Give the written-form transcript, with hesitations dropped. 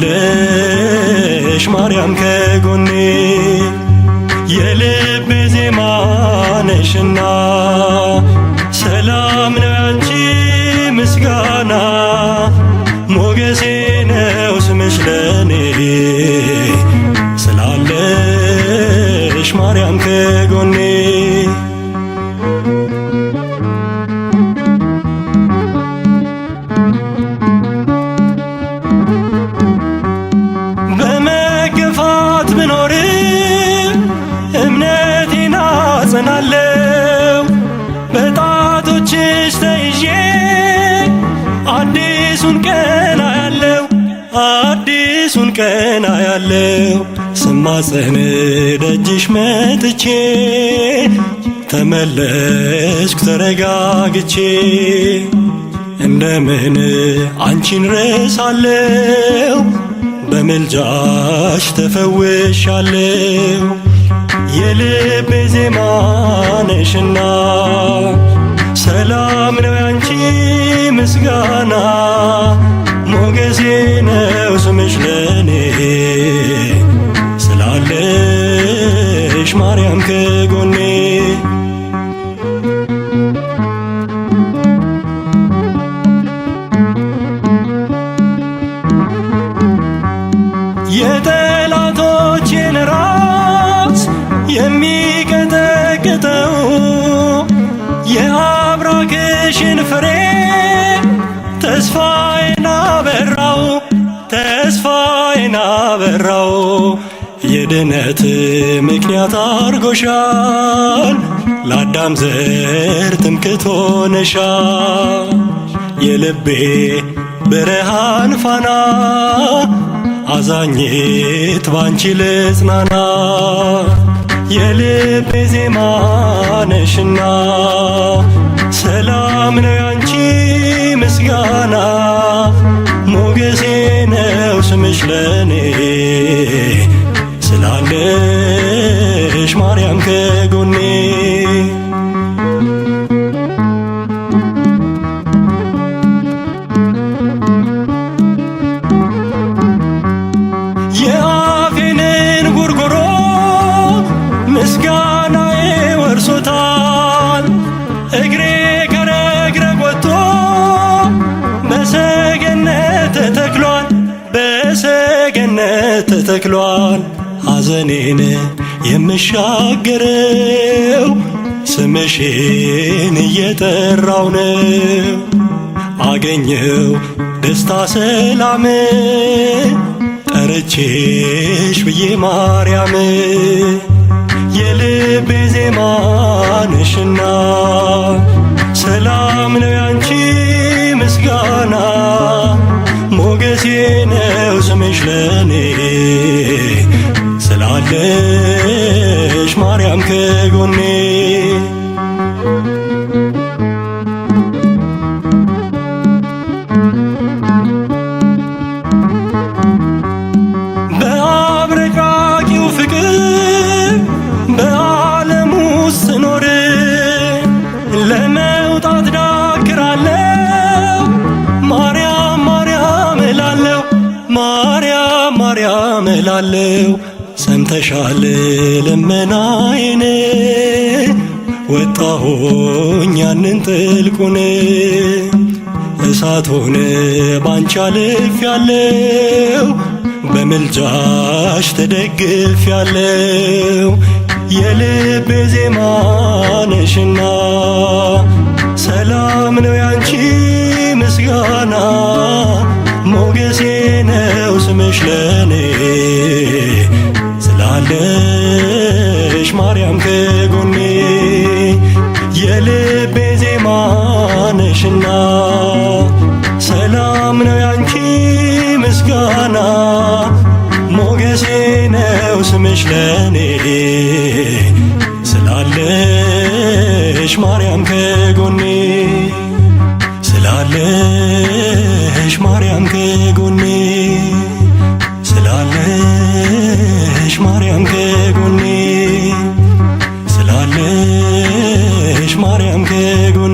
ስላለሽ ማርያም ከጎኔ የልቤ ዜማ ነሽና ሰላም ነው ያንቺ ምስጋና ሞገሴ ነው ስምሽ ለኔ ስላለሽ ማርያም ከጎኔ በመገፋት ብኖር እምነቴን አጸናለው በጣቶችሽ ተይዤ አዲሱን ቀን አያለው አዲሱን ቀን አያለው ስማጸን ደጅሽ መጥቼ ተመለስኩ ተረጋግቼ እንደምን አንቺን ረሳለው በምልጃሽ ተፈውሻለው የልቤ ዜማ ነሽና ሰላም ነው ያንቺ ምስጋና ሞገሴ ነው ስምሽ ለኔ ስላለሽ ማርያም ከጎኔ የጠላቶቼን ራስ የሚቀጠቅጠው የአብራክሽን ፍሬ ተስፋዬን አበራው ተስፋዬን አበራው የድነት ምክንያት አርጎሻል ለአዳም ዘር ትምክህት ሆነሻል የልቤ ብርሃን ፋና አዛኝት ባንቺ ልጽናና የልቤ ዜማ ነሽና ሰላም ነው ያንቺ ምስጋና ሞገሴ ነው ስምሽ ለኔ ስላለሽ ማርያም ከጎኔ የአፌንን ጉርጉሮ ምስጋናዬ ወርሶታል እግሬ ከረግረግ ወጥቶ በሰገነት ተተክሏል በሰገነት ተተክሏል ሐዘኔን የምሻገረው ስምሽን እየጠራው ነው አገኘው ደስታ ሰላም ጠርቼሽ ብዬ ማርያም የልቤ ዜማ ነሽና ሰላም ነው ያንቺ ምስጋና ሞገሴ ነው ስምሽ ለኔ ስላለሽ ማርያም ከጎኔ በአብረቃቂው ፍቅር በዓለም ውስጥ ስኖር ለመውጣት ዳክራለው ማርያም ማርያም እላለው ማርያም ማርያም እላለው ሰምተሻል ልመናዬን ወጣሁኝ ያንን ጥልቁን እሳት ሆነ ባንቺ አልፌያለው በምልጃሽ ተደግፌያለው የልቤ ዜማ ነሽና ሰላም ነው ያንቺ ምስጋና ሞገሴ ነው ስምሽ ለኔ ስላለሽ ማርያም ከጎኔ የልቤ ዜማ ነሽና ሰላም ነው ያንቺ ምስጋና ሞገሴ ነው ስምሽ ለኔ ስላለሽ ማርያም ከጎኔ ስላለሽ ማርያም ከጎኔ ስላለሽ ማርያም ከጎኔ ስላለሽ ማርያም ከጎኔ